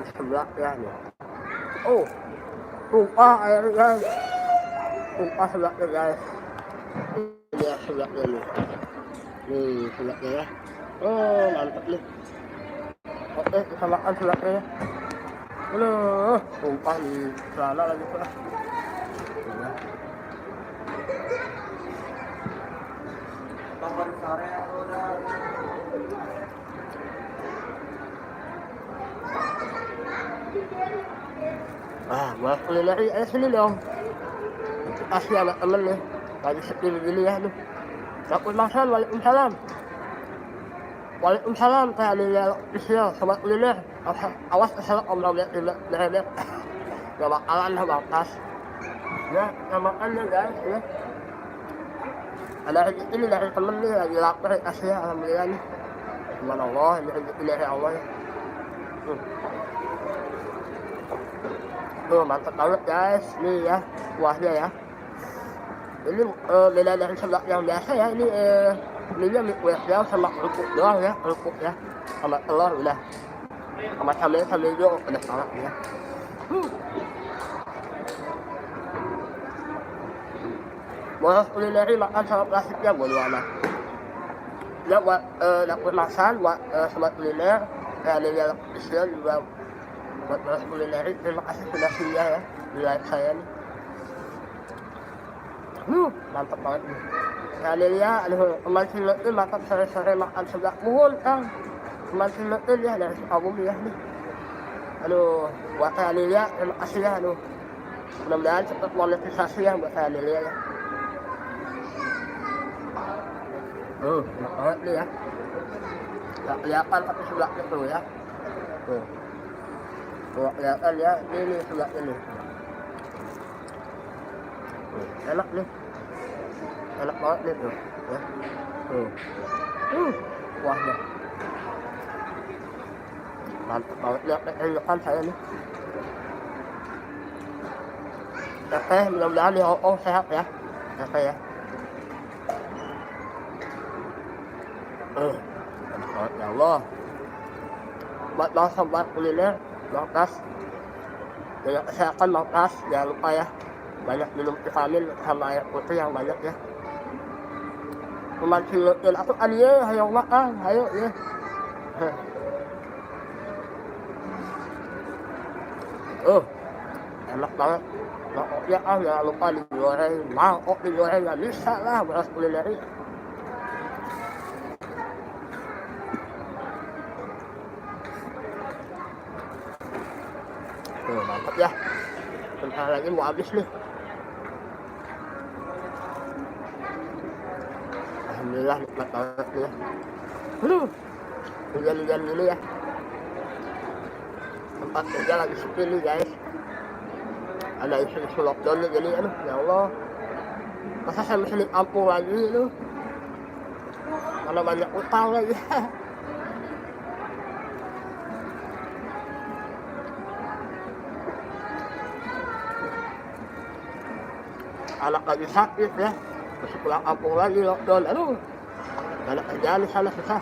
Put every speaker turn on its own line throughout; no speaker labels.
sebelah ya nih. Oh, tumpah air guys. Tumpah sebelahnya guys. Ini ya sebelahnya nih. Nih sebelahnya ya. Oh mantap nih. Oke kita makan sebelahnya ya. Aduh, tumpah di celana lagi tuh. Gua kulineri sini dong. Kasih anak temen nih. Lagi sepi begini ya nih. Waalaikumsalam, waalaikumsalam. Waalaikumsalam, saya Lilia Isya, sobat kuliner. Awas keselak om lihat tidak. Gak bakalan lah bakas. Ya, gak makan ya guys ya. Ada rezeki ini dari temen nih, lagi lapar kasih ya, alhamdulillah nih. Gimana Allah, ini rezeki dari Allah ya. Tuh mantap banget guys, nih ya, kuahnya ya. Ini beda dari sebelah yang biasa ya, ini ininya mie kuahnya sama kerupuk doang ya, kerupuk ya. Sama telur udah. Sama sambil juga udah salah ya. Boleh kulineri makan sama plastiknya bodo amat. Ya buat dapur makan, buat sobat kuliner, ya Lilia Isya juga buat Bolos Kulineri, terima kasih sudah singgah ya di live saya nih. Mantap banget nih. Ya Lilia, aduh, kemarin leun makan sore-sore makan sebelah muhun Kang. Kemarin leun ya dari Sukabumi ya nih. Aduh, buat saya Lilia, terima kasih ya, aduh. Mudah-mudahan cepat monetisasi ya buat saya Lilia ya. Enak banget nih ya. Gak kelihatan tapi sebelahnya tuh ya. Tuh. Tuh kelihatan ya, ini sebelahnya nih. Enak nih. Enak banget nih tuh. Ya. Tuh. Kuahnya. Mantap banget ya, enakan saya nih. Oke, mudah-mudahan ya sehat ya. Oke ya. Ya Allah. Buat sobat kuliner, makas. Jaga kesehatan makas, jangan lupa ya. Banyak minum vitamin sama air putih yang banyak ya. Cuman silutin aku ayo hayo makan, hayo ya. Enak banget. Mangkoknya jangan lupa digoreng. Mangkok digoreng nggak bisa lah Bolos Kulineri. Mantap ya. Bentar lagi mau habis nih. Alhamdulillah nikmat banget nih ya. Hujan-hujan gini ya. Tempat kerja lagi sepi nih guys. Ada isu-isu lockdown nih jadi aduh ya Allah. Masa saya mesti di kampung lagi itu. Karena banyak utang lagi. Anak lagi sakit ya, terus pulang kampung lagi lockdown, aduh, gak ada kerjaan di sana susah.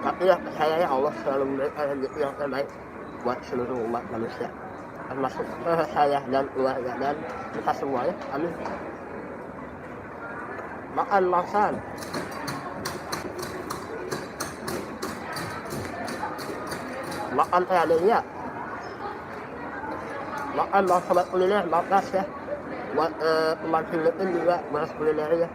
Tapi ya saya ya Allah selalu memberikan rezeki yang terbaik buat seluruh umat manusia, termasuk saya dan keluarga dan kita semua ya, amin. Makan. Makan saya Lilia. Makan sobat kuliner, makas ya. Buat pemancing leun juga Bolos Kulineri ya.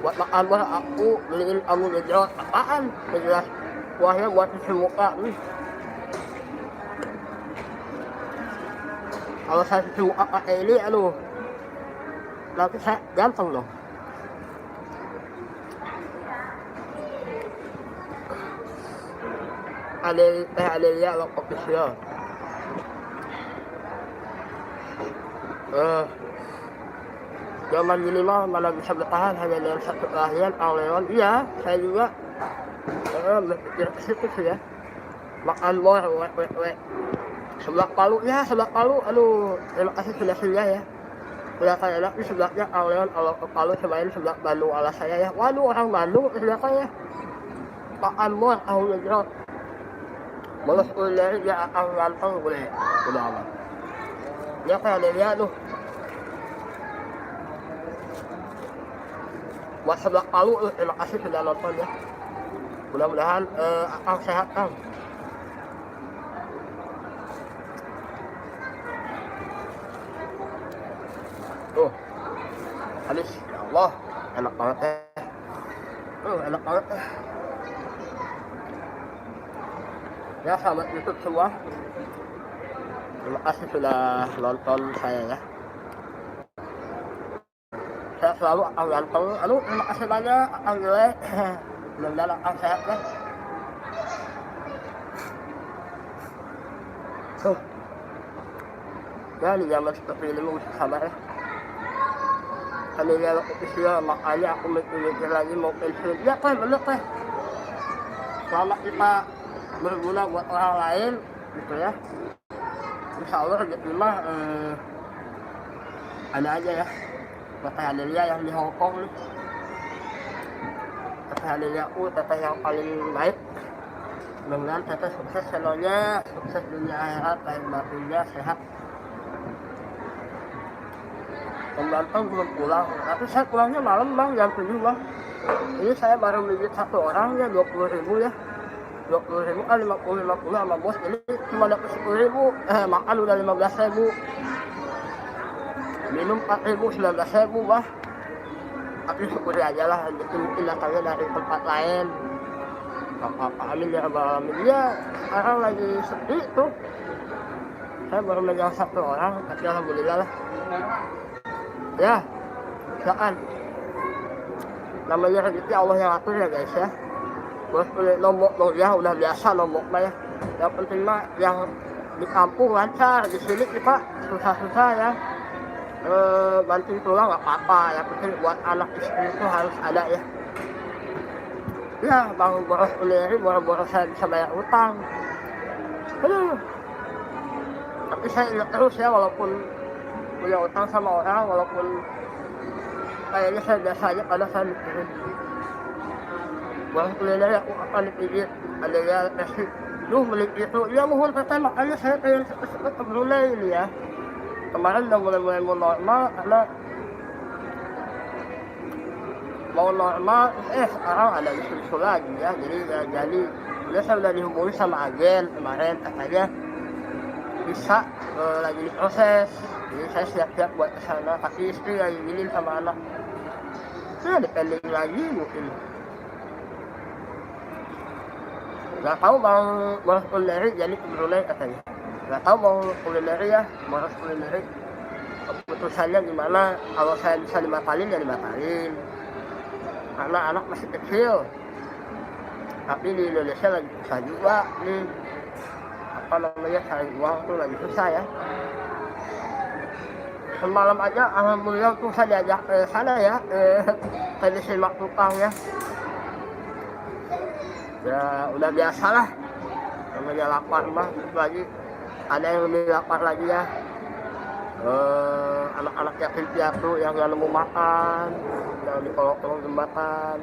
Buat makan buat aku beliin kamu ngejawab apaan? Jelas kuahnya buat cuci muka nih. Kalau saya cuci muka pakai ini, aduh, nanti saya ganteng dong. Ada lihat lo official. Zaman gini mah mana bisa bertahan hanya dengan satu kelahiran Leon. Iya, saya juga berpikir ke situ sih ya. Makan bor, sebelah Palu, aduh, terima kasih sudah singgah ya. Udah kayak enak di sebelahnya Alleon kalau semain sebelah Bandung ala saya ya. Waduh orang Bandung sebelah saya. Pak Anwar tahu aja. Malah kuliah dia akan ganteng boleh. Udah aman. Dia kayak dia tuh. Buat sebelah Palu, terima kasih sudah nonton ya. Mudah-mudahan akan sehat kan. Tuh, habis ya Allah, enak banget ya. Enak banget ya. Ya sahabat YouTube semua, terima kasih sudah nonton saya ya. Saya selalu akan ganteng. Aduh, terima kasih banyak akan jelek. Mudah-mudahan akan sehat ya. Ya di zaman seperti ini mesti sabar ya. Kalinya aku usia makanya aku mikir lagi mau pensiun. Ya kan bener kan. Selama kita berguna buat orang lain gitu ya. Insya Allah rezeki mah ada aja ya. Teteh Adelia yang di Hongkong nih. Teteh Adelia teteh yang paling baik. Mudah-mudahan teteh sukses channelnya, sukses dunia akhirat, lahir batinnya sehat. Pembantang belum pulang, tapi saya pulangnya malam bang, jam 7 bang. Ini saya baru beli satu orang ya 20.000 ya. 20.000 kan 50 sama bos, jadi cuma dapat 10.000. Makan udah 15.000. Minum 4.000, 19.000 bah. Tapi syukuri aja lah, mungkin datangnya dari tempat lain. Apa-apa amin ya rabbal alamin. Ya sekarang lagi sepi tuh. Saya baru megang satu orang, tapi alhamdulillah lah. Ya, silakan. Namanya rezeki Allah yang atur ya guys ya. Bos beli lombok ya udah biasa lombok mah ya. Yang penting mah yang di kampung lancar, di sini kita susah-susah ya. Banting tulang nggak apa-apa, yang penting buat anak istri itu harus ada ya. Ya bang boros sendiri, boros saya bisa bayar utang. Aduh. Tapi saya ingat terus ya walaupun punya utang sama orang, walaupun kayaknya saya biasa aja pada saya mikirin. Boros sendiri aku akan dipijit, ada yang kasih. Duh beli itu, ya mohon kata makanya saya pengen cepet-cepet ke Brunei ini ya. Kemarin udah mulai mau normal karena mau normal sekarang ada isu-isu lagi ya, jadi saya udah dihubungi sama agen kemarin katanya bisa lagi diproses, jadi saya siap-siap buat kesana, tapi istri lagi gini sama anak ya depending lagi mungkin nggak tahu bang boros kulineri jadi ke Brunei katanya. Nggak tahu mau kulineri ya, boros kulineri keputusannya gimana. Kalau saya bisa dibatalin ya dibatalin karena anak masih kecil, tapi di Indonesia lagi susah juga nih, apa namanya, cari uang tuh lagi susah ya. Semalam aja alhamdulillah tuh saya diajak ke sana ya, ke Simak Tukang ya. Ya udah biasa lah, namanya lapar mah, lagi ada yang lebih lapar lagi ya. Anak-anak yatim piatu yang gak nemu makan, yang di kolong-kolong jembatan.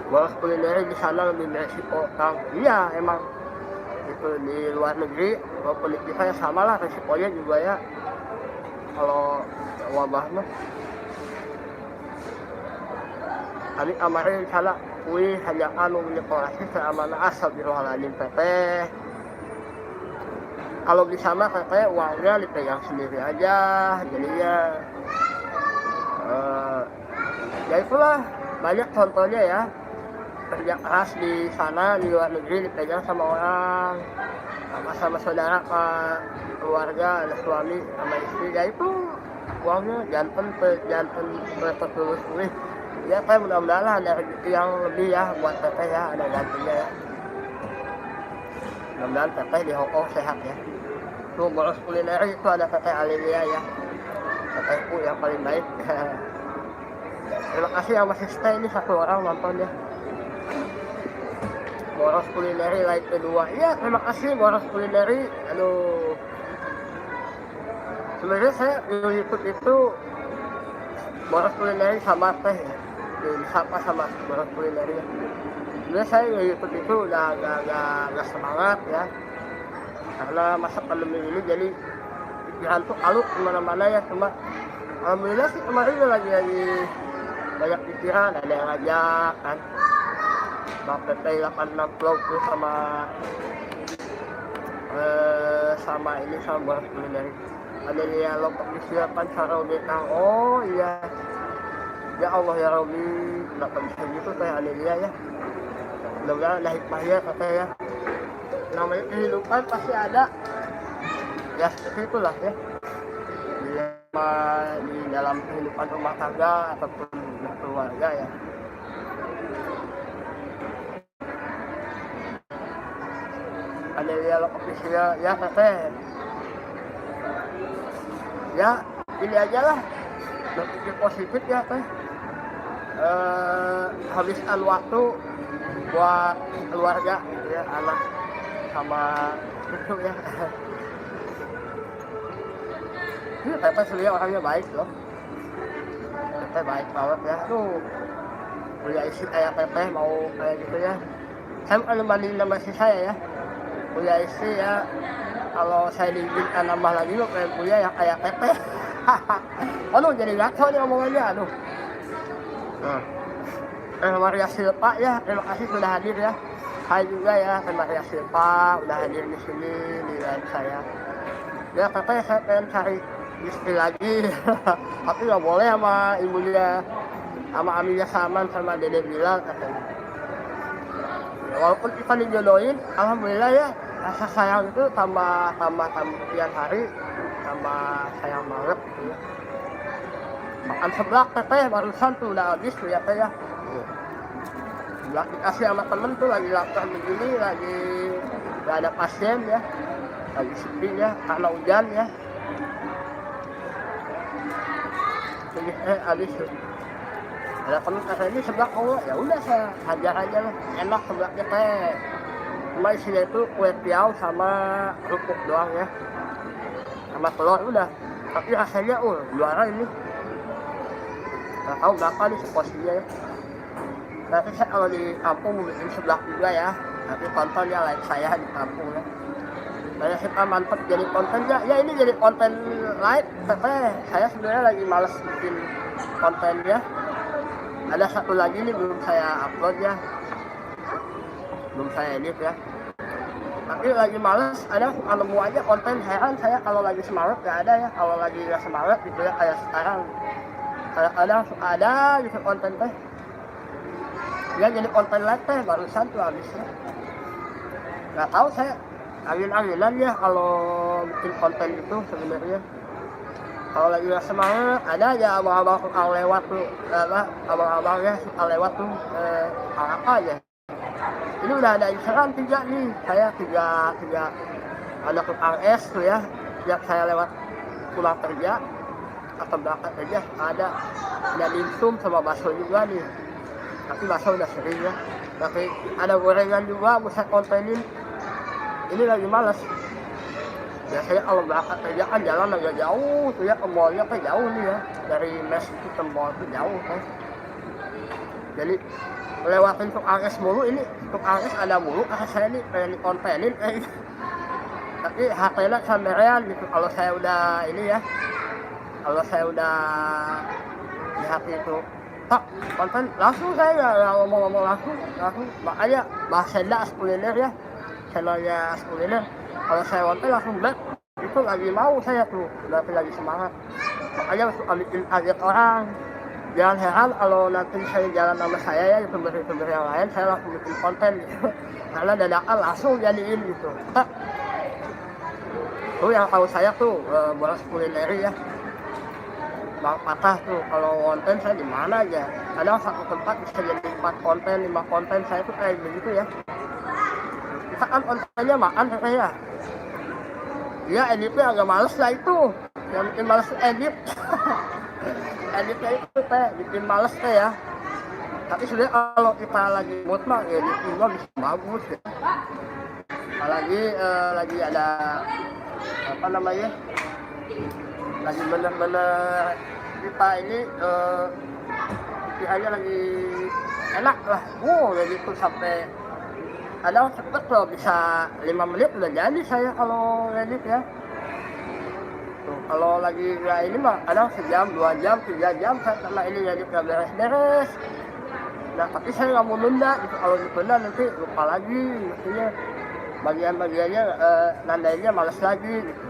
Boros kuliner di sana lebih beresiko kan? Iya emang itu di luar negeri, walaupun di kita ya sama lah resikonya juga ya. Kalau wabah mah, kami kemarin sana hanya anu dekorasi keamanan asal di Rohaladin teteh. Kalau di sana katanya uangnya dipegang sendiri aja, jadinya ya itulah banyak contohnya ya, kerja keras di sana di luar negeri dipegang sama orang, sama saudara, keluarga, ada suami sama istri, ya itu uangnya jantan tertulis ya. Saya mudah-mudahan ada rezeki yang lebih ya buat teteh ya, ada gantinya ya. Mudah-mudahan teteh di Hongkong sehat ya. Tuh boros kuliner itu ada teteh Adelia ya, tetehku yang paling baik. Terima kasih yang masih stay ini, satu orang nonton ya. Boros kulineri like kedua ya, terima kasih boros kulineri. Aduh Sebenarnya saya ikut itu boros kulineri sama teh ya. Disapa sama boros kulineri. Sebenarnya saya ikut itu udah agak semangat ya. Karena masa pandemi ini jadi pikiran tuh kalut kemana-mana ya. Cuma alhamdulillah sih kemarin lagi banyak pikiran, ada yang ngajak kan. PT 860 tuh sama ini sama boros kulineri. Ada yang lompok disiapkan cara UDK. Oh iya, ya Allah ya Rabbi, kenapa bisa gitu teh Anelia ya. Mudah-mudahan ada hikmahnya kata ya. Namanya kehidupan pasti ada ya, seperti itulah ya. Di dalam kehidupan rumah tangga ataupun berkeluarga ya. Anelia lompok disiapkan ya teteh. Ya ini aja lah, berpikir positif ya teh. Habiskan waktu buat keluarga ya, anak sama cucu ya. Ini teteh sebenarnya orangnya baik loh, teteh baik banget ya. Aduh, punya istri kayak teteh mau kayak gitu ya. Saya bukan bandingin sama istri saya ya, punya istri ya. Kalau saya diizinkan nambah lagi lo pengen punya yang kayak teteh. Aduh jadi ngaco nih omongannya, aduh. Maria Silpa ya, terima kasih sudah hadir ya. Hai juga ya, Maria Silpa udah hadir di sini di live saya. Ya teteh saya pengen cari istri lagi. Tapi nggak boleh sama ibunya, sama Aminya Saman sama Dede Bilal katanya. Ya, walaupun kita dijodohin, alhamdulillah ya. Rasa sayang itu tambah tiap hari, tambah sayang banget gitu ya. Makan seblak teteh barusan tuh udah habis tuh ya teh ya. Seblak dikasih sama temen tuh lagi lapar begini, lagi gak ada pasien ya, lagi sepi ya karena hujan ya. Jadi habis tuh. Ada temen kata ini seblak Allah, ya udah saya hajar aja lah, enak seblaknya teh. Cuma isinya itu kue tiaw sama kerupuk doang ya, sama telur udah. Tapi rasanya juara ini. Nggak tahu berapa nih seporsinya ya. Nanti saya kalau di kampung bikin seblak juga ya. Nanti tonton ya live saya di kampung ya. Saya suka mantep jadi konten ya. Ya ini jadi konten live. Tapi saya sebenarnya lagi males bikin konten ya. Ada satu lagi nih belum saya upload ya. Belum saya edit ya. Tapi lagi males, ada nemu aja konten. Heran saya kalau lagi semangat gak ada ya. Kalau lagi gak semangat gitu ya kayak sekarang. Kadang-kadang ada gitu konten teh. Ya jadi konten live teh barusan tuh habisnya. Gak tahu saya angin-anginan ya kalau bikin konten itu sebenarnya. Kalau lagi gak semangat ada aja abang-abang suka lewat tuh, abang-abangnya suka lewat tuh apa aja. Ini udah ada Instagram 3 nih, saya 3 ada tukang es tuh ya. Setiap saya lewat pulang kerja atau berangkat kerja ada dimsum sama bakso juga nih. Tapi bakso udah sering ya. Tapi ada gorengan juga bisa kontenin. Ini lagi males. Biasanya kalau berangkat kerja kan jalan agak jauh tuh ya, ke mallnya kan jauh nih ya. Dari mes itu ke mall itu jauh kan. Jadi lewatin tukang es mulu, ini tukang es ada mulu, karena saya nih pengen kontenin tapi HP-nya sampean gitu. Kalau saya udah ini ya, kalau saya udah di HP itu tak konten langsung, saya nggak ngomong-ngomong langsung makanya bahasa Senda kuliner ya, channelnya kuliner. Kalau saya konten langsung back itu lagi mau saya tuh, berarti lagi semangat, makanya suka bikin kaget orang. Jangan heran kalau nanti saya jalan sama saya ya, youtuber-youtuber yang lain, saya langsung bikin konten gitu. Karena dadakan langsung jadiin gitu. Tuh yang tahu saya tuh bolos kulineri ya. Bang Patah tuh kalau konten saya di mana aja. Kadang satu tempat bisa jadi 4 konten, 5 konten, saya tuh kayak begitu ya. Kita kan kontennya makan saya. Ya editnya agak males lah itu. Yang bikin males edit. Editnya itu teh bikin males teh ya. Tapi sebenarnya kalau kita lagi mood mah editnya bisa bagus ya. Apalagi lagi ada apa namanya, lagi bener-bener kita ini pikirannya lagi enak lah. Jadi tuh sampai kadang cepet loh, bisa 5 menit udah jadi saya kalau edit ya. Tuh, kalau lagi nggak ini mah kadang sejam, 2 jam, 3 jam saya karena ini jadi nggak beres-beres. Nah tapi saya nggak mau nunda gitu, kalau ditunda nanti lupa lagi, maksudnya bagian-bagiannya nandainnya males lagi gitu.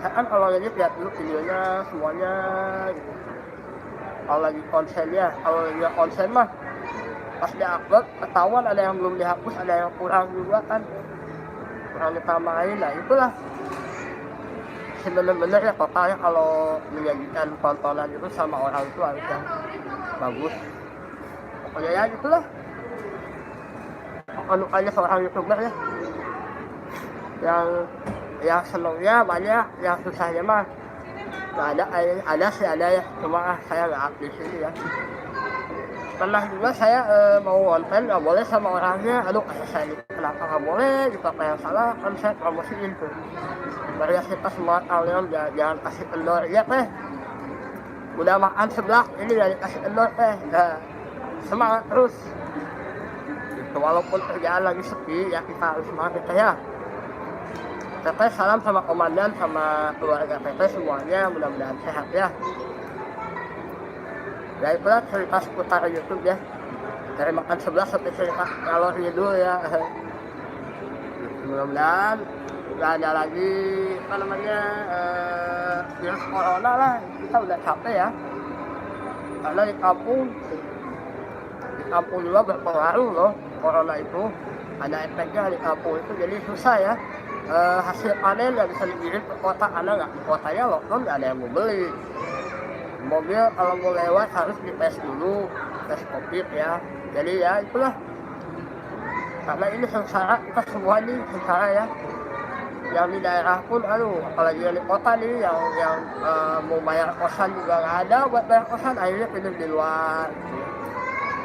Saya kan kalau edit lihat dulu videonya semuanya gitu. Kalau lagi konsen mah pas dia upload ketahuan ada yang belum dihapus, ada yang kurang juga kan, kurang ditambahin. Nah itulah sebenarnya ya totalnya kalau menyajikan tontonan itu sama orang itu harus yang bagus. Pokoknya ya gitulah pokoknya seorang youtuber ya, yang senangnya banyak, yang susahnya mah nggak ada sih ada ya, cuma saya nggak aktif sini ya. Pernah juga saya mau konten nggak boleh sama orangnya, aduh kata saya ini kenapa nggak boleh gitu, apa yang salah, kan saya promosiin tuh kita semua kalian jangan kasih kendor ya teh, udah makan sebelah ini dari kasih kendor teh, semangat terus gitu, walaupun kerjaan lagi sepi ya kita harus semangat ya. Teteh salam sama komandan sama keluarga teteh semuanya, mudah-mudahan sehat ya. Ya itulah cerita seputar YouTube ya, dari makan sebelah sampai cerita kalori dulu ya. Mudah-mudahan nggak ada lagi apa namanya virus corona lah, kita udah capek ya, karena di kampung juga berpengaruh loh corona itu, ada efeknya di kampung itu, jadi susah ya. Hasil panen nggak bisa dikirim ke kota karena nggak, kotanya lockdown, nggak ada yang mau beli. Mobil kalau mau lewat harus dites dulu, tes covid ya. Jadi ya itulah, karena ini sengsara kita semua nih, sengsara ya. Yang di daerah pun aduh, apalagi yang di kota nih yang mau bayar kosan juga nggak ada buat bayar kosan, akhirnya pindah di luar.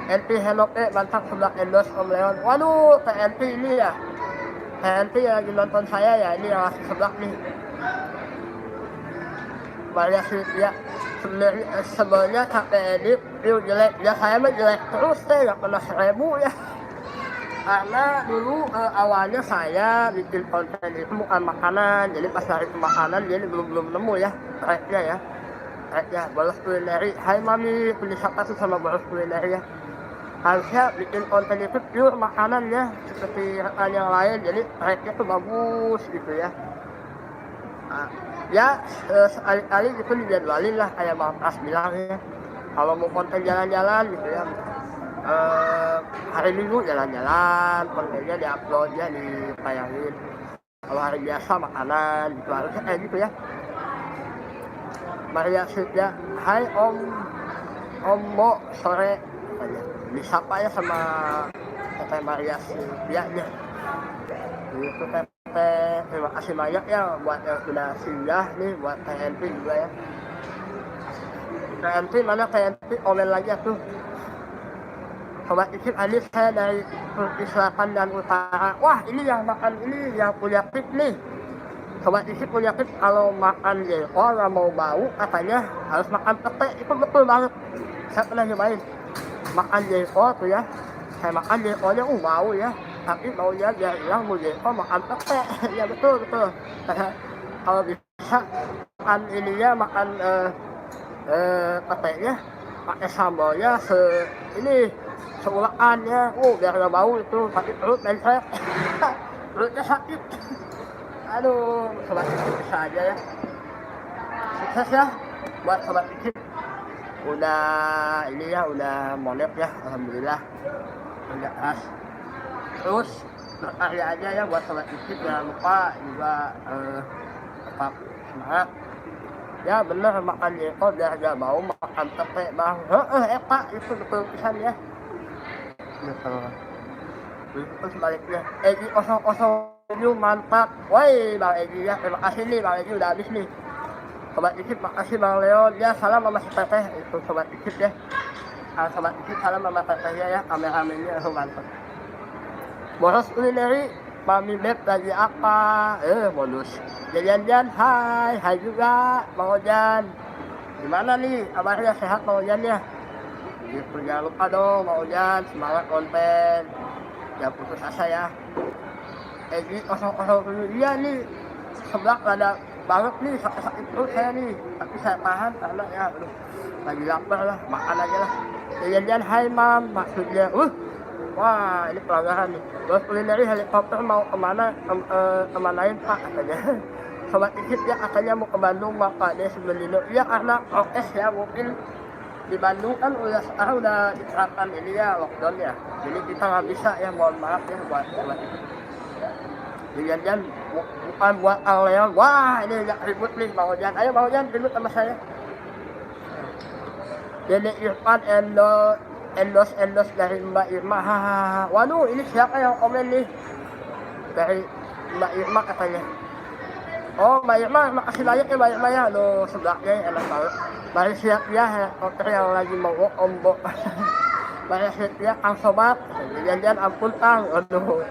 NP Henope mantap sebelah endorse Om Leon. Waduh, TNP ini ya, TNP yang lagi nonton saya ya, ini yang masih sebelah nih. Banyak sih ya, sebenarnya capek edit, view jelek, ya saya mah jelek terus deh, nggak pernah 1000 ya. Karena dulu awalnya saya bikin konten itu bukan makanan, jadi pas hari itu makanan jadi belum nemu ya tracknya ya. Tracknya bolos kulineri, hai mami, penyapa tuh sama bolos kulineri ya. Harusnya bikin konten itu pure makanan ya, seperti rekan yang lain, jadi tracknya tuh bagus gitu ya. Ya sekali-kali itu dijadwalin lah, kayak Bang Pras bilang ya, kalau mau konten jalan-jalan gitu ya, hari Minggu jalan-jalan, kontennya diuploadnya ditayangin. Kalau hari biasa makanan gitu, harusnya kayak gitu ya. Maria ya, hai Om Mo, sore disapa ya sama Teteh Maria Silvia nya gitu. Teteh terima kasih banyak ya buat yang sudah singgah nih, buat TNP juga ya. TNP mana TNP, komen lagi tuh. Sobat Icip Adit, saya dari Turki Selatan dan Utara. Wah ini yang makan ini yang punya tip nih. Sobat Icip punya tip, kalau makan jengkol nggak mau bau katanya harus makan pete, itu betul banget. Saya pernah nyobain makan jengkol tuh ya, saya makan jengkolnya bau ya, tapi baunya biar hilang mau jengkol makan pete. Ya betul. Kalau bisa makan ininya, makan petenya pakai sambalnya ini seulekannya, biar nggak bau itu, tapi perut mencret. Perutnya sakit. Aduh, sobat Icip bisa aja ya. Sukses ya buat sobat Icip. Udah ini ya, udah monet ya, alhamdulillah. Udah keras. Terus berkarya aja ya buat sobat Icip, jangan lupa juga tetap semangat. Ya bener, makan jengkol biar gak bau, makan tepe bang. Pak itu betul pisan ya. Betul. Terus sebaliknya, Egi 007 mantap. Woi Bang Egi ya, terima kasih nih Bang Egi, udah habis nih. Sobat Icip makasih Bang Leon ya, salam sama si Teteh itu Sobat Icip ya. Sobat Icip salam sama Tetehnya ya, kameramennya mantap. Boros kulineri Mami Beb lagi apa? Modus. Janjian, hai juga, Bang Ojan. Gimana nih, kabarnya sehat Bang Ojan ya? Gitu, jangan lupa dong Bang Ojan, semangat konten. Jangan putus asa ya. Egi kosong-kosong dulu, iya nih. Sebelah ada banget nih, sakit perut saya nih. Tapi saya tahan karena ya, aduh, lagi lapar lah, makan aja lah. Janjian, hai Mam, maksudnya, wah, ini pelanggaran nih. Bos kulineri helikopter mau kemana? Kemanain Pak katanya. Sobat Ikip ya katanya mau ke Bandung Bapak dia sebelino. Iya karena prokes ya mungkin di Bandung kan sekarang udah diterapkan ini ya lockdown ya. Jadi kita nggak bisa ya, mohon maaf ya buat sobat Ikip. Jangan bukan buat Leon. Wah ini nggak ribut nih Bang Ojan. Ayo Bang Ojan ribut sama saya. Jadi Irfan endorse dari Mbak Irma. Hahaha. Waduh, ini siapa yang komen nih? Dari Mbak Irma katanya. Oh, Mbak Irma, makasih banyak ya Mbak Irma ya. Aduh, sebelahnya enak banget. Mari siap ya, helikopter yang lagi mau ombo. Mari siap ya, Kang Sobat. Janjian ampun Kang. Aduh.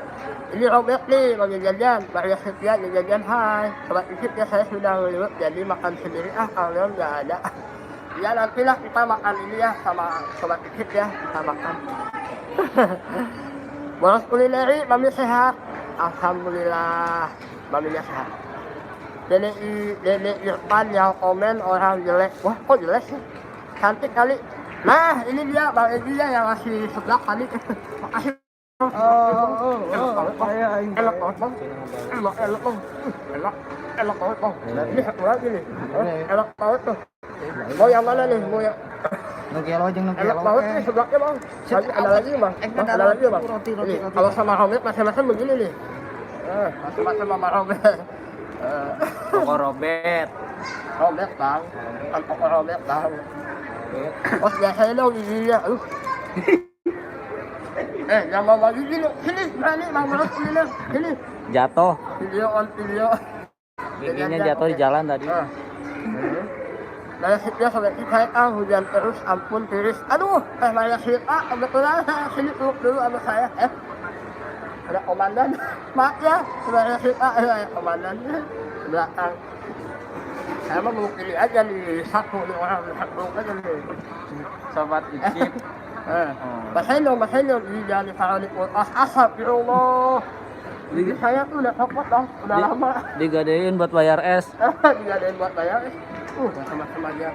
Ini Robert nih, bagi janjian. Mari siap ya, janjian hai. Sobat Ikip ya, saya sudah ngelewat jadi makan sendiri. Kang Leon nggak ada. Ya nantilah kita makan ini ya sama Sobat Ikip ya, kita makan. Bolos kulineri, Mami sehat. Alhamdulillah, Maminya sehat. Dede Irfan yang komen orang jelek. Wah kok jelek sih? Cantik kali. Nah ini dia Bang Egi ya yang ngasih sebelah kali. Makasih. Enak banget Bang. Enak banget Bang. Ini satu lagi nih. Enak banget tuh. Mau yang mana nih? Mau yang
Nugelo jeung Nugelo.
enak banget nih sebelahnya Bang. Ada lagi Bang. Ada lagi Bang. Ini kalau sama Robert macam-macam begini nih. Macam-macam sama Robert.
Toko Robert
Bang. Kan toko Robert Bang. Oh biasanya dong giginya. Jangan mau gigi lu. Sini berani Bang Bolos kuliner. Sini.
jatuh.
Video on video.
Giginya jatuh di jalan tadi.
Dari situ sampai saya hujan terus, ampun tiris. Aduh, Maya Sita, kebetulan sini peluk dulu sama saya. Ada komandan, maaf ya, Maya Sita, ya komandan belakang. Saya mau meluk ini aja nih, satu nih orang peluk aja nih.
Sobat Ikip.
Basahin dong, ini jangan disalah di kulkas asap, ya Allah. Gigi saya tuh udah copot dong, udah lama.
Digadein buat bayar es.
Digadein buat bayar es. Sama-sama aja.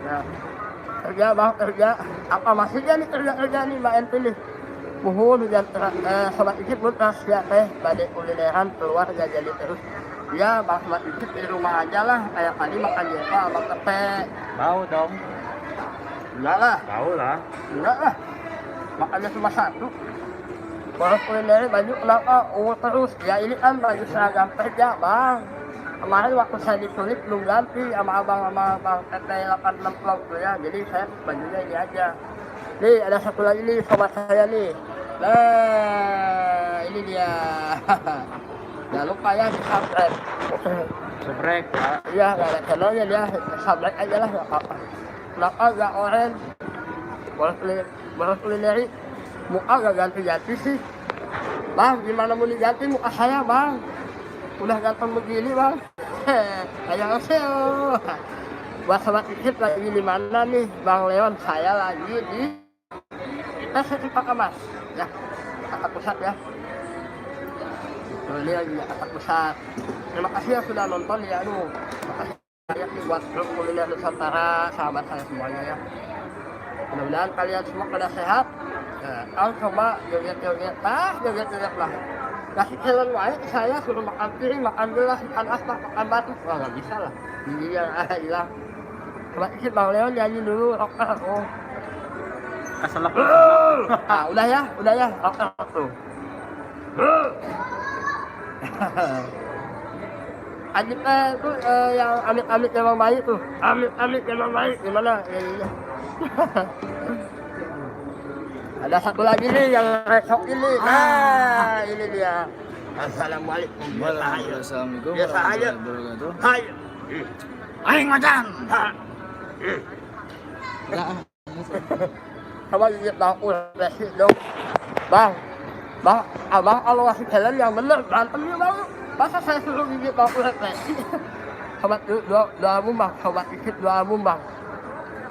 Nah, kerja Bang, kerja. Apa masihnya nih kerja nih Mbak Enti nih? Muhun hujan Sobat Ikip pun ya teh badai kulineran keluar gak jadi terus. Ya Bang Sobat Ikip di rumah aja lah, kayak tadi makan jeva sama tepe.
Bau dong.
Enggak lah.
Bau lah.
Enggak lah. Makannya cuma satu. Bolos kuliner baju kenapa terus? Ya ini kan baju seragam kerja Bang. Kemarin waktu saya diculik belum ganti sama abang PT 86 Vlog tuh ya. Jadi saya bajunya ini aja. Nih ada satu lagi nih sobat saya nih. Nah ini dia. Jangan lupa ya di subscribe.
Subscribe Pak.
Iya nggak ada channelnya dia. Subscribe aja lah nggak apa-apa. Kenapa nggak oren? Bolos kulineri. Muka nggak ganti-ganti sih. Bang gimana mau diganti muka saya Bang? Udah ganteng begini Bang. Annyeonghaseyo. Buat Sobat Ikip lagi di mana nih Bang Leon? Saya lagi di Pak Mas ya, Jakarta Pusat ya. Ini lagi Jakarta Pusat. Terima kasih yang sudah nonton ya. Makasih banyak nih buat grup kuliner Nusantara, sahabat saya semuanya ya. Mudah-mudahan kalian semua pada sehat. Kalian coba joget-joget lah. Kasih challenge wae saya suruh makan piring, makan gelas, makan aspak, makan batu. Wah nggak bisa lah. Giginya hilang. Coba isi Bang Leon nyanyi dulu rocker.
Keselak.
Udah ya, rocker tuh. Adit tuh yang amit-amit emang baik tuh. Amit-amit emang baik gimana? Ya. Ada satu lagi nih yang resok ini. Nah, ini dia. Assalamualaikum.
Waalaikumsalam.
Biasa aja. Hai.
Aing macan.
Coba gigit bang, udah sih dong. Bang, Bang, abang kalau ngasih jalan yang bener berantemnya bang. Masa saya suruh gigit bang ulet lagi. Sobat dua album bang, sobat dikit 2 album bang.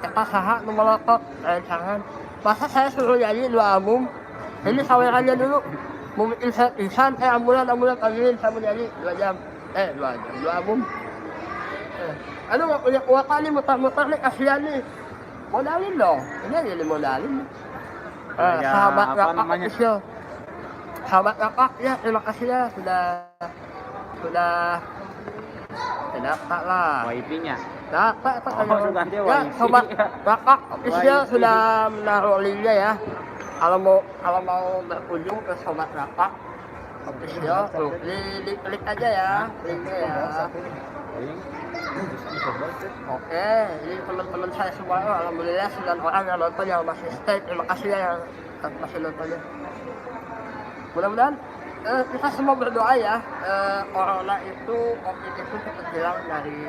Kita saha nu melotot, jangan. Masa saya suruh nyanyi 2 album. Ini sawerannya dulu. Mungkin saya pisan, ambulan ambilin saya mau nyanyi 2 jam. 2 jam, 2 album. Aduh gak punya kuota nih, muter-muter nih, kasihan nih. Modalin dong, ini aja dimodalin.
Ya,
Sahabat
apa
Kakak
namanya?
official. Sahabat Kakak ya, terima kasih ya sudah dapat lah.
WiFi-nya.
Dapat apa
sudah dia
ya,
wifi.
sobat Kakak official
Wifi.
sudah menaruh linknya ya. Kalau mau berkunjung ke sobat Kakak official, tuh klik aja ya linknya ya. Oke, ini teman-teman saya semua, alhamdulillah 9 orang yang nonton yang masih stay. Terima kasih ya yang masih nontonnya. Mudah-mudahan kita semua berdoa ya, corona itu, COVID itu cepat hilang dari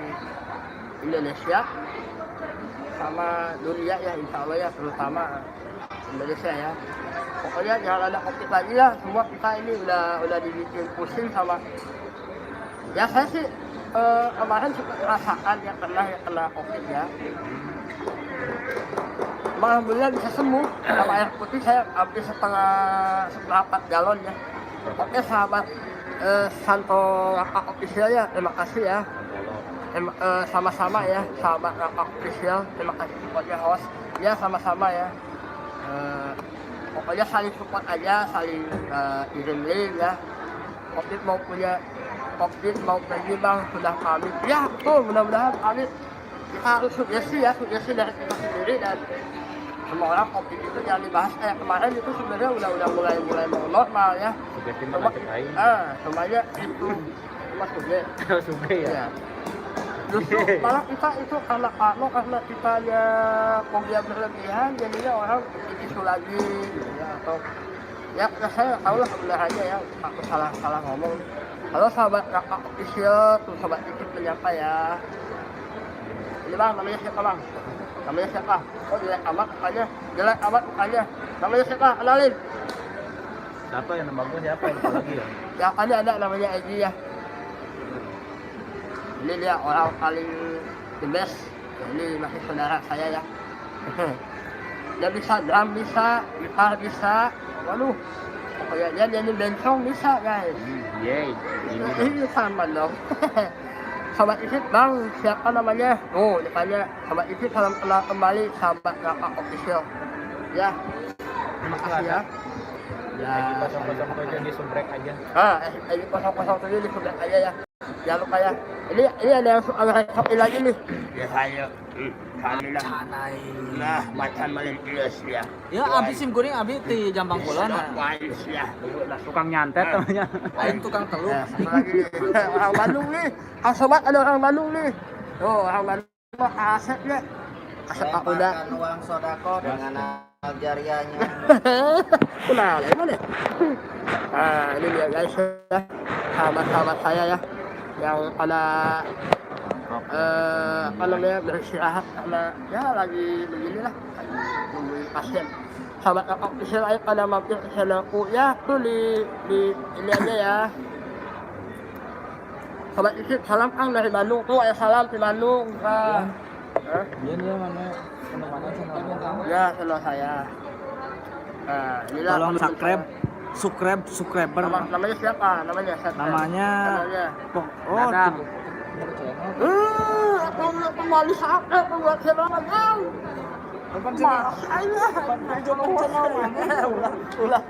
Indonesia sama dunia ya, insya Allah ya, terutama Indonesia ya. Pokoknya jangan ada COVID lagi ya, semua kita ini udah dibikin pusing sama. Ya saya sih kemarin sempat merasakan yang kena COVID ya. Alhamdulillah bisa sembuh. Sama air putih saya habis seperempat galon ya. Oke sahabat Santo Kakak Official ya, terima kasih ya. Sama-sama ya sahabat Kakak Official, terima kasih supportnya host. Ya sama-sama ya. Pokoknya saling support aja, saling kirim link ya. COVID mau pergi bang, sudah pamit. Ya betul, mudah-mudahan pamit. Kita harus sugesti dari kita sendiri dan semua orang COVID itu jangan dibahas kayak kemarin itu sebenarnya udah mulai mau normal ya.
Sugesti mah lanjut aing.
Semuanya itu cuma
Suge ya.
Justru malah kita itu karena kitanya fobia berlebihan jadinya orang isu lagi ya, atau ya saya tahu lah sebenarnya ya aku salah ngomong. Halo sahabat Kakak Official, tuh sahabat ikut menyapa ya. Ini bang, namanya siapa bang? Namanya siapa? Oh jelek amat mukanya. Namanya siapa? Kenalin.
Siapa yang nama gue siapa yang lagi ya?
Ya ada namanya Egi ya. Ini dia orang paling the best. Ini masih saudara saya ya. Dia bisa drum bisa, gitar bisa. Waduh, pokoknya dia nyanyi bencong bisa guys.
Yeay.
Ini sama dong. Sahabat Isit bang, siapa namanya? Oh, depannya Sahabat Isit, salam kenal kembali sahabat Kakak Official. Ya, terima kasih ya. Ya,
Edi 007 di subrek aja.
Edi 007 di subrek aja ya. Jangan lupa ya. Ini ada yang suka ngerecokin lagi nih. Ya saya. Nah, macan melintius ya.
Ya, abis sim kuring abis di Jambang Kulon.
Ya.
Tukang nyantet namanya.
Lain tukang telur.
Satu lagi nih. Orang Bandung nih. Sobat ada orang Bandung nih. Tuh, orang Bandung mah aset ya. Aset aku udah.
Uang sodako dengan jariahnya.
Kenal, mana? Ini dia guys ya. Sahabat-sahabat saya ya. Yang pada apa namanya beristirahat karena ya lagi beginilah nungguin pasien. Sahabat Kakak Official ayo pada mampir ke channelku ya tuh di ini aja ya. Sahabat Isit salam Kang dari Bandung tuh ayo salam di Bandung.
Dia mana channelnya?
Ya channel saya. Inilah
Tolong
teman-teman
subscriber.
namanya siapa? Namanya
Oh,
Dadang.
aku udah kembali sampai buat channelnya. Ulah.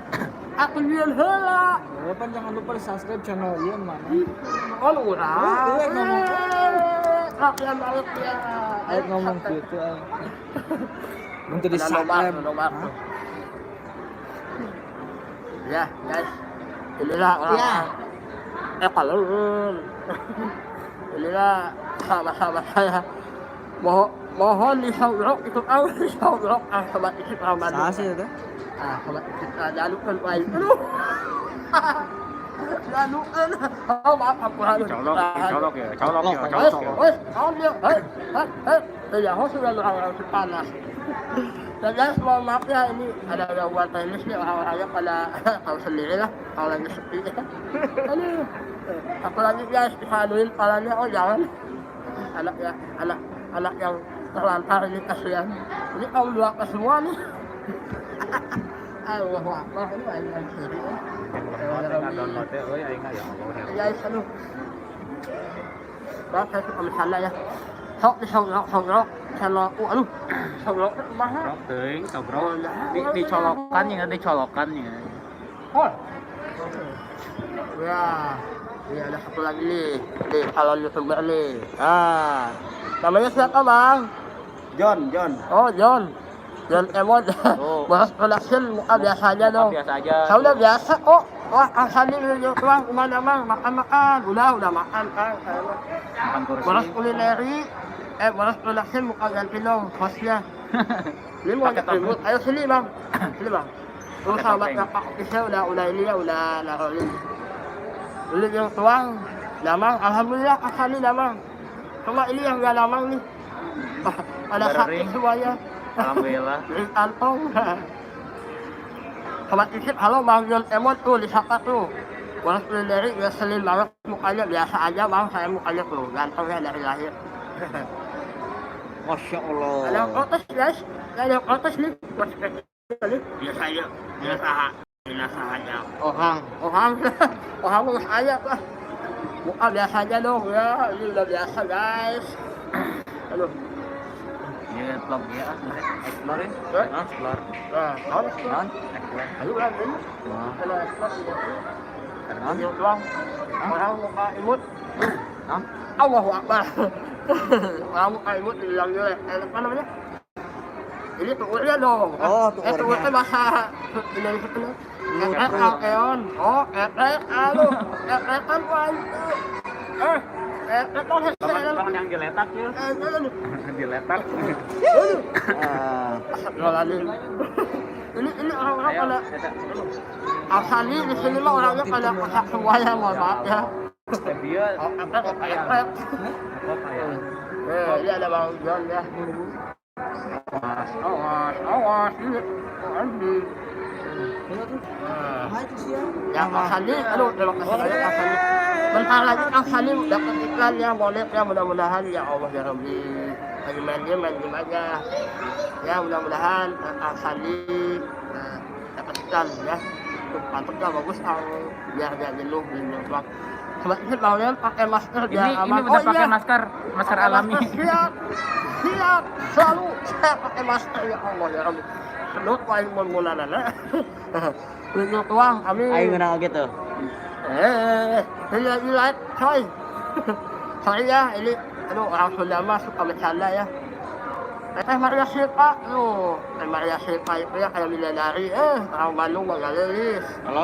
Aku lihat heula.
Jangan lupa di subscribe channel Ian mana.
Oh, urang. Kalian balik ya.
Ayo ngomong gitu. Untuk di subscribe.
Ya, guys. Inilah orang. Kalau inilah sahabat-sahabat saya. Mohon disaurok itu tahu disaurok sahabat Isit Ramadan.
Sasi itu.
Sahabat Isit jalukan baik. Aduh. Jalukan. Oh, maaf aku harus.
Colok ya.
Hei, kawan dia. Hei. Ya, sudah orang panas. Ya guys, mohon maaf ya, ini ada gangguan teknis nih orang-orangnya pada tahu sendiri lah kalau lagi sepi ya. Aduh, apalagi guys disaduin palanya, oh jangan anak ya, anak yang terlantar ini kasihan. Ini kaum dua ke semua nih. Allah Akbar, ini main sendiri ya.
Download ya, ya Allah ya.
Guys, aduh. Đó, saya suka misalnya ya. Sok channel aku, aduh, sogrok mahal.
Sogrok teuing, sogrok. Dicolokannya.
Oh. Ya, ini ada satu lagi nih kalau YouTuber nih. Ah, namanya siapa bang?
John.
Oh John Emon.
Oh.
Bahas production muka biasa aja dong.
Biasa aja.
Saya udah biasa kok. Wah, Asani video doang kemana bang? Makan. Udah makan kan.
Makan kursi.
Bahas kulineri. Bahas production muka ganti dong hostnya. Ini mau
Pakai
ribut. Ayo sini bang. Sini bang. Tuh sahabatnya Pak Official udah ini ya udah naruhin. Ini yang tuang. Damang, alhamdulillah Asani damang. Cuma ini yang gak damang nih. Ada sakit semuanya.
Alhamdulillah.
Di kantong. Sobat Isip, halo Bang John Emon tuh disapa tuh. Walau sendiri ngeselin banget mukanya biasa aja bang, saya mukanya tuh gantengnya dari lahir.
Masya Allah.
Ada yang protes guys, ada yang protes nih. Biasa aja, biasa aja. Orang urus aja lah. Muka biasa aja dong ya, ini udah biasa guys. Aduh.
Ini vlog ya, explore. Explore.
Non,
explore.
ayo lah ini. Kalau explore ini doang. Orang muka imut. Allahu Akbar. Orang muka imut bilang jelek. Apa namanya? Ini tukurnya dong. Tukurnya bahasa Indonesia. Eon. Oh, aduh. Kan
Tangan yang diletak ya. Diletak.
Ini orang-orang pada Asani di sini mah orangnya pada kosak semuanya, mohon maaf ya.
Dia
Ini ada Bang John ya. Awas ini Andi. Ya Asani, aduh terima kasih banyak Asani. Bentar lagi Asani dapat iklan ya, boleh ya, mudah-mudahan ya Allah ya Rabbi. Lagi main game aja. Ya mudah-mudahan Asani dapat iklan ya. Mantap lah, bagus biar gak jenuh gitu. Sobat Isip bang pakai masker biar aman.
Ini udah pakai masker alami.
Siap, selalu saya pakai masker ya Allah ya Rabbi. Sedot paling mulai Video tuang, amin.
Ayo ngena gitu.
Ini live, coy. Sorry ya, ini aduh orang Sunda mah suka bercanda ya. Teh Maria Silva, Teh Maria Silva itu ya kayak bidadari, orang Bandung mah gak lelis.
Halo?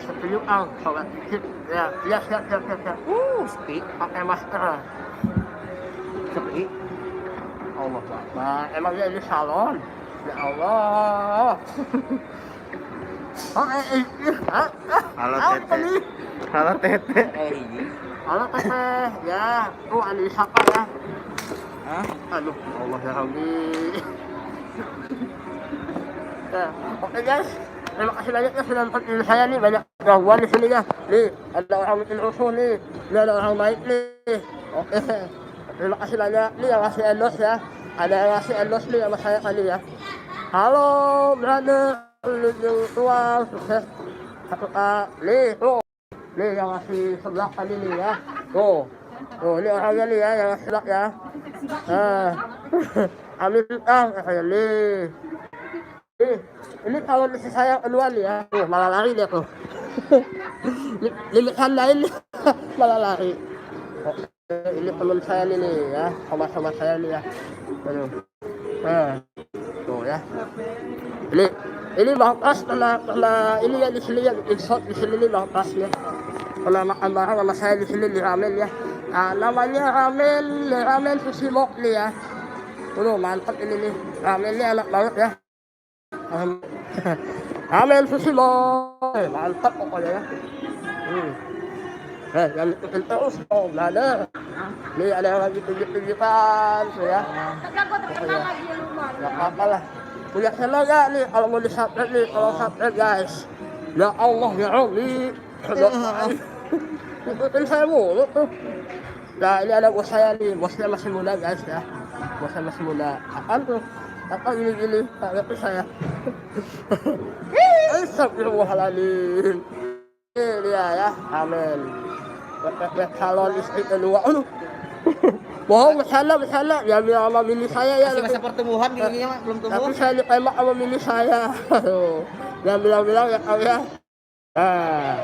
Setuju Kang, sobat Isip. Ya, siap.
Sepi.
Pakai masker.
Sepi.
Allah Akbar, emang dia di salon? Ya Allah.
Halo Tete. Halo Tete.
Halo Teteh, ya, Andi siapa ya? Aduh, Allah ya Rabbi. Ya, oke guys, terima kasih banyak ya sudah nonton video saya nih, banyak gangguan di sini ya. Nih, ada orang bikin rusuh nih, ini ada orang baik nih. Oke, terima kasih banyak. Nih yang ngasih endorse ya, ada yang ngasih endorse nih sama saya kali ya. Halo, brother, lu tua, sukses. Nih, nih yang ngasih sebelah tadi nih ya. Tuh, ini orangnya nih ya yang ngasih sebelah ya. Amin kayak nih. Ini kalau di saya kedua nih ya. Tuh, malah lari dia tuh. Limitan lain malah lari. Ini teman saya nih ya, sama saya nih ya. Aduh. Tuh ya. Ini Bang Pras pernah ini ya di sini ya, di sini nih Bang Pras ya. Pernah makan bareng sama saya di sini di ramen ya. Namanya ramen sushi mok nih ya. Tuh mantap ini nih. Ramennya enak banget ya. Ramen sushi mok. Mantap pokoknya ya. Yang ikutin terus, oh nggak ada. Ini ada yang lagi tunjuk-tunjukkan, ya. Nggak apa-apa lah. Punya channel nggak nih, kalau mau di-subscribe nih, kalau subscribe guys. Ya Allah, ya Ali. Ikutin saya mulu tuh. Nah ini ada bos saya nih, bosnya masih muda guys ya. Bosnya masih muda. Apaan tuh? Apa gini-gini? Ngerti saya. Astagfirullahaladzim. Ini dia ya, amin. Calon istri kedua. Aduh. Bohong, bercanda. Ya biar sama bini saya ya.
Masih masa pertumbuhan gini mah belum tumbuh.
Tapi saya ditembak sama bini saya. Aduh. Yang bilang-bilang ya kau ya. Nah,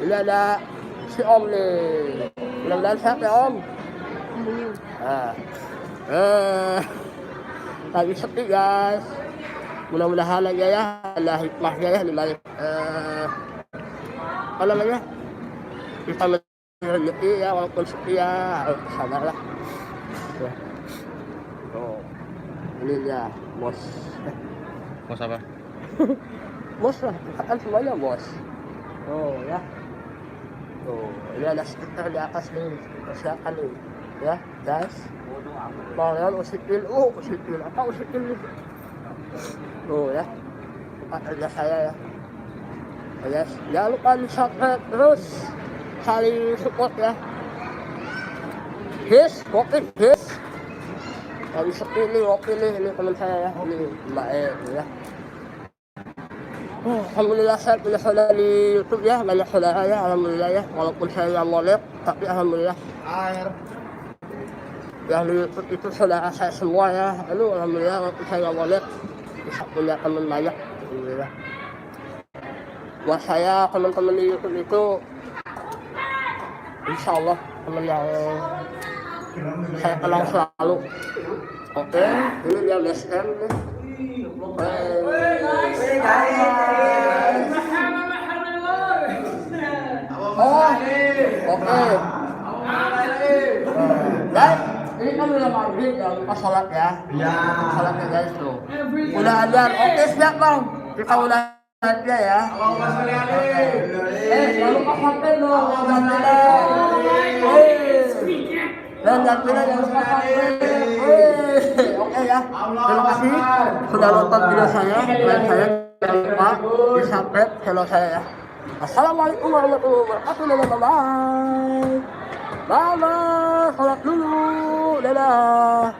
ini ada si Om nih. Mudah-mudahan sehat ya Om. Lagi sepi guys. Mudah-mudahan aja ya ada hikmahnya ya di balik apa namanya, kita rezeki ya, walaupun sepi ya harus sabar lah ya. Oh, ini dia bos.
Bos apa?
Bos lah, kan semuanya bos. Oh ya. Tuh, ini ada stiker di atas nih, persiapan nih ya guys. Kalian usikin, usikin apa usikin nih? Tuh ya, ada saya ya. Guys, jangan lupa di subscribe terus, saling support ya. His, kopi his. Lagi sepi nih, kopi nih, ini teman saya ya, ini Mbak ya. Alhamdulillah saya punya saudara di YouTube ya, banyak saudara ya, alhamdulillah ya. Walaupun saya nggak molek, tapi alhamdulillah. Yang di YouTube itu saudara saya semua ya. Aduh, alhamdulillah walaupun saya nggak molek, bisa punya teman banyak, alhamdulillah. Buat saya teman-teman di YouTube itu, insya Allah teman yang saya kenal selalu. Oke, ini dia BSM nih. Oke. Guys, ini kan udah maghrib, jangan lupa sholat ya. Sholatnya guys tuh. Udah ajar. Oke, siap bang. Kita udah aja ya. Jangan lupa sampai dong. Dan jangan lupa sampai. Oke ya. Terima kasih sudah nonton video saya. Dan saya jangan lupa di subscribe channel saya ya. Assalamualaikum warahmatullahi wabarakatuh. Bye bye. Sholat dulu. Dadah.